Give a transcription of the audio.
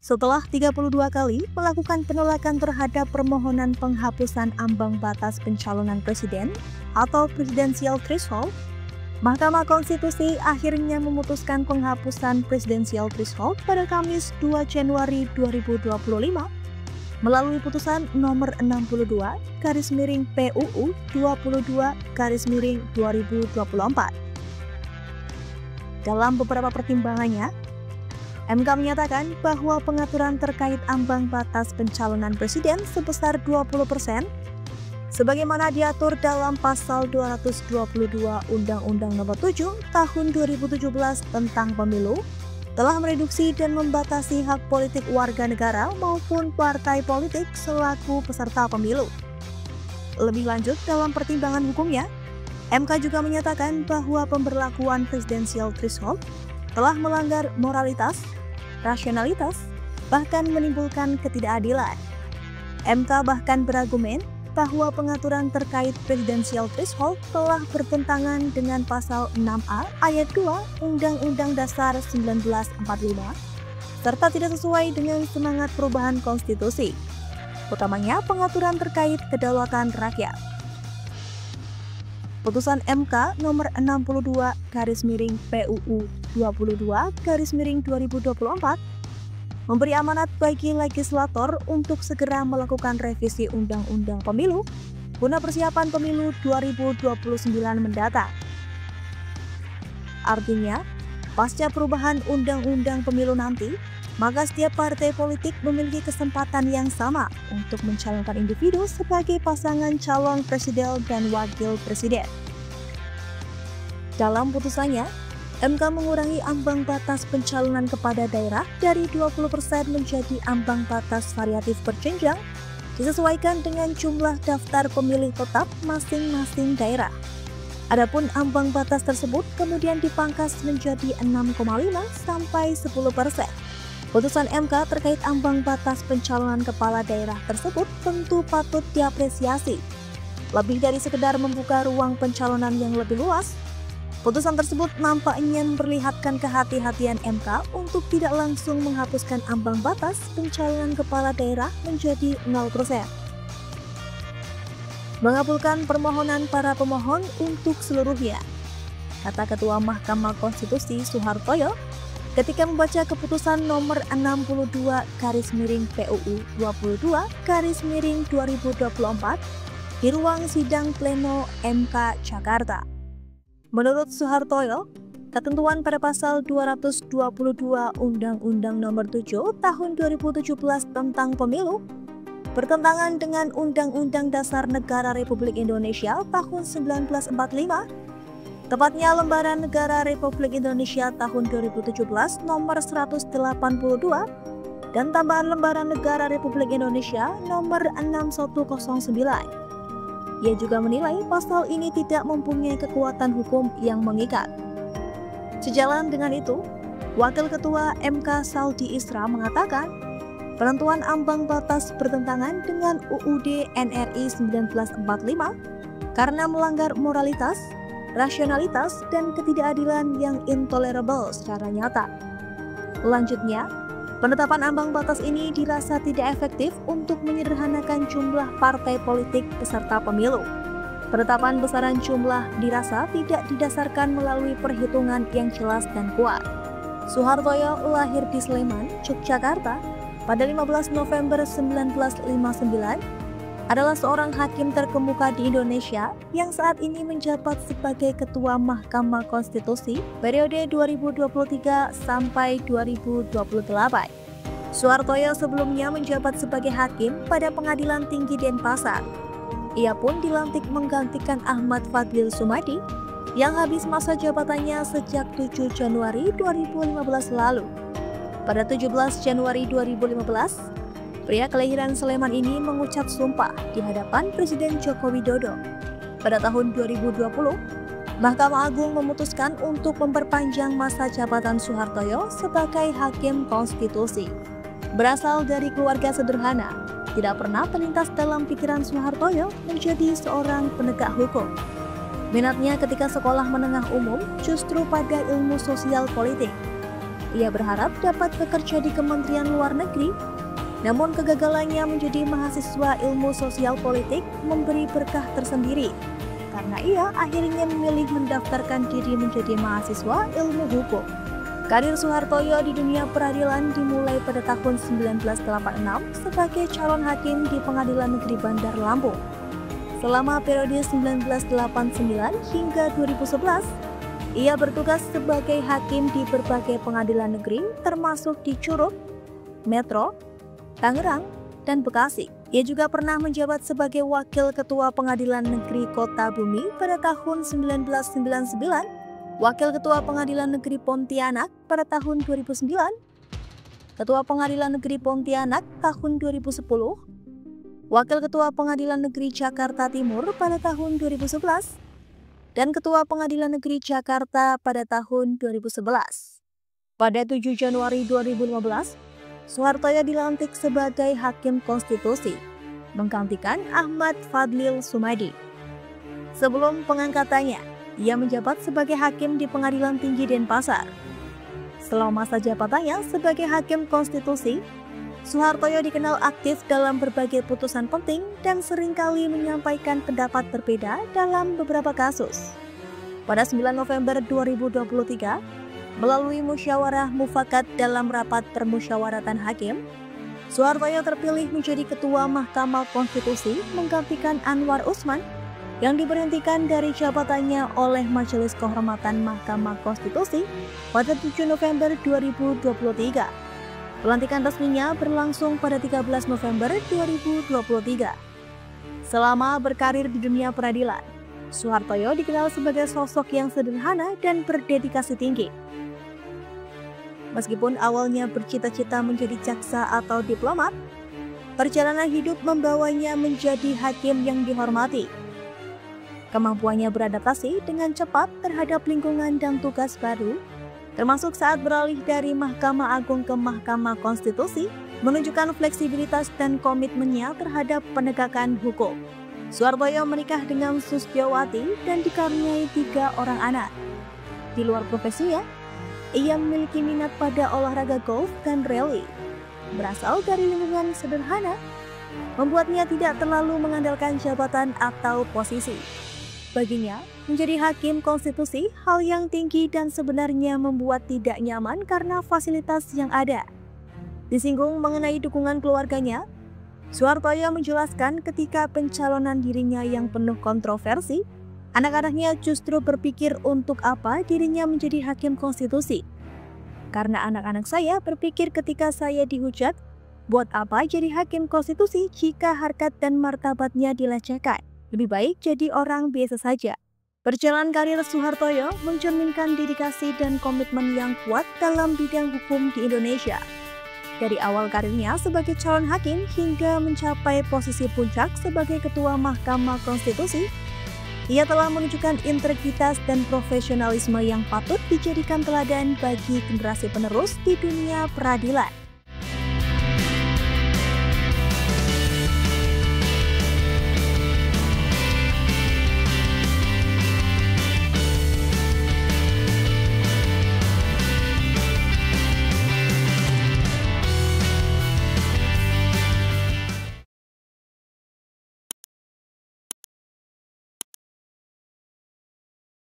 Setelah 32 kali melakukan penolakan terhadap permohonan penghapusan ambang batas pencalonan presiden atau presidensial threshold, Mahkamah Konstitusi akhirnya memutuskan penghapusan presidensial threshold pada Kamis 2 Januari 2025 melalui putusan nomor 62/PUU 22/2024. Dalam beberapa pertimbangannya, MK menyatakan bahwa pengaturan terkait ambang batas pencalonan presiden sebesar 20% sebagaimana diatur dalam pasal 222 Undang-Undang Nomor 7 Tahun 2017 tentang Pemilu telah mereduksi dan membatasi hak politik warga negara maupun partai politik selaku peserta pemilu. Lebih lanjut dalam pertimbangan hukumnya, MK juga menyatakan bahwa pemberlakuan presidensial threshold telah melanggar moralitas, rasionalitas, bahkan menimbulkan ketidakadilan. MK bahkan berargumen bahwa pengaturan terkait presidensial threshold telah bertentangan dengan pasal 6A ayat 2 Undang-Undang Dasar 1945 serta tidak sesuai dengan semangat perubahan konstitusi, utamanya pengaturan terkait kedaulatan rakyat. Putusan MK nomor 62/PUU 22/2024 memberi amanat bagi legislator untuk segera melakukan revisi Undang-Undang Pemilu guna persiapan Pemilu 2029 mendatang. Artinya, pasca perubahan Undang-Undang Pemilu nanti, maka setiap partai politik memiliki kesempatan yang sama untuk mencalonkan individu sebagai pasangan calon presiden dan wakil presiden. Dalam putusannya, MK mengurangi ambang batas pencalonan kepada daerah dari 20% menjadi ambang batas variatif berjenjang, disesuaikan dengan jumlah daftar pemilih tetap masing-masing daerah. Adapun ambang batas tersebut kemudian dipangkas menjadi 6,5 sampai 10%. Putusan MK terkait ambang batas pencalonan kepala daerah tersebut tentu patut diapresiasi. Lebih dari sekedar membuka ruang pencalonan yang lebih luas, putusan tersebut nampaknya memperlihatkan kehati-hatian MK untuk tidak langsung menghapuskan ambang batas pencalonan kepala daerah menjadi 0%. Mengabulkan permohonan para pemohon untuk seluruhnya, kata Ketua Mahkamah Konstitusi Soehartoyo ketika membaca keputusan nomor 62/PUU 22/2024 di ruang sidang pleno MK Jakarta. Menurut Soehartoyo, ketentuan pada pasal 222 Undang-Undang Nomor 7 Tahun 2017 tentang Pemilu bertentangan dengan Undang-Undang Dasar Negara Republik Indonesia tahun 1945, tepatnya Lembaran Negara Republik Indonesia tahun 2017 nomor 182 dan tambahan Lembaran Negara Republik Indonesia nomor 6109. Ia juga menilai pasal ini tidak mempunyai kekuatan hukum yang mengikat. Sejalan dengan itu, Wakil Ketua MK Saldi Isra mengatakan, penentuan ambang batas bertentangan dengan UUD NRI 1945 karena melanggar moralitas, rasionalitas, dan ketidakadilan yang intolerable secara nyata. Selanjutnya, penetapan ambang batas ini dirasa tidak efektif untuk menyederhanakan jumlah partai politik peserta pemilu. Penetapan besaran jumlah dirasa tidak didasarkan melalui perhitungan yang jelas dan kuat. Soehartoyo lahir di Sleman, Yogyakarta pada 15 November 1959, adalah seorang hakim terkemuka di Indonesia yang saat ini menjabat sebagai Ketua Mahkamah Konstitusi periode 2023 sampai 2028. Soehartoyo sebelumnya menjabat sebagai hakim pada Pengadilan Tinggi Denpasar. Ia pun dilantik menggantikan Ahmad Fadlil Sumadi yang habis masa jabatannya sejak 7 Januari 2015 lalu. Pada 17 Januari 2015, pria kelahiran Sleman ini mengucap sumpah di hadapan Presiden Joko Widodo. Pada tahun 2020, Mahkamah Agung memutuskan untuk memperpanjang masa jabatan Soehartoyo sebagai Hakim Konstitusi. Berasal dari keluarga sederhana, tidak pernah terlintas dalam pikiran Soehartoyo menjadi seorang penegak hukum. Minatnya ketika sekolah menengah umum justru pada ilmu sosial politik. Ia berharap dapat bekerja di Kementerian Luar Negeri, namun kegagalannya menjadi mahasiswa ilmu sosial politik memberi berkah tersendiri, karena ia akhirnya memilih mendaftarkan diri menjadi mahasiswa ilmu hukum. Karir Soehartoyo di dunia peradilan dimulai pada tahun 1986 sebagai calon hakim di Pengadilan Negeri Bandar Lampung. Selama periode 1989 hingga 2011, ia bertugas sebagai hakim di berbagai pengadilan negeri termasuk di Curug, Metro, Tangerang, dan Bekasi. Ia juga pernah menjabat sebagai Wakil Ketua Pengadilan Negeri Kota Bumi pada tahun 1999, Wakil Ketua Pengadilan Negeri Pontianak pada tahun 2009, Ketua Pengadilan Negeri Pontianak tahun 2010, Wakil Ketua Pengadilan Negeri Jakarta Timur pada tahun 2011, dan Ketua Pengadilan Negeri Jakarta pada tahun 2011. Pada 7 Januari 2015, Soehartoyo dilantik sebagai Hakim Konstitusi, menggantikan Ahmad Fadlil Sumadi. Sebelum pengangkatannya, ia menjabat sebagai Hakim di Pengadilan Tinggi Denpasar. Selama masa jabatannya sebagai Hakim Konstitusi, Soehartoyo dikenal aktif dalam berbagai putusan penting dan seringkali menyampaikan pendapat berbeda dalam beberapa kasus. Pada 9 November 2023, melalui musyawarah mufakat dalam rapat permusyawaratan hakim, Soehartoyo terpilih menjadi Ketua Mahkamah Konstitusi menggantikan Anwar Usman yang diberhentikan dari jabatannya oleh Majelis Kehormatan Mahkamah Konstitusi pada 7 November 2023. Pelantikan resminya berlangsung pada 13 November 2023. Selama berkarir di dunia peradilan, Soehartoyo dikenal sebagai sosok yang sederhana dan berdedikasi tinggi. Meskipun awalnya bercita-cita menjadi jaksa atau diplomat, perjalanan hidup membawanya menjadi hakim yang dihormati. Kemampuannya beradaptasi dengan cepat terhadap lingkungan dan tugas baru, termasuk saat beralih dari Mahkamah Agung ke Mahkamah Konstitusi, menunjukkan fleksibilitas dan komitmennya terhadap penegakan hukum. Soehartoyo menikah dengan Sustiowati dan dikaruniai 3 orang anak. Di luar profesinya, ia memiliki minat pada olahraga golf dan rally. Berasal dari lingkungan sederhana, membuatnya tidak terlalu mengandalkan jabatan atau posisi. Baginya, menjadi hakim konstitusi hal yang tinggi dan sebenarnya membuat tidak nyaman karena fasilitas yang ada. Disinggung mengenai dukungan keluarganya, Soehartoyo menjelaskan ketika pencalonan dirinya yang penuh kontroversi, anak-anaknya justru berpikir untuk apa dirinya menjadi hakim konstitusi. Karena anak-anak saya berpikir ketika saya dihujat, buat apa jadi hakim konstitusi jika harkat dan martabatnya dilecehkan? Lebih baik jadi orang biasa saja. Perjalanan karir Soehartoyo mencerminkan dedikasi dan komitmen yang kuat dalam bidang hukum di Indonesia. Dari awal karirnya sebagai calon hakim hingga mencapai posisi puncak sebagai Ketua Mahkamah Konstitusi, ia telah menunjukkan integritas dan profesionalisme yang patut dijadikan teladan bagi generasi penerus di dunia peradilan.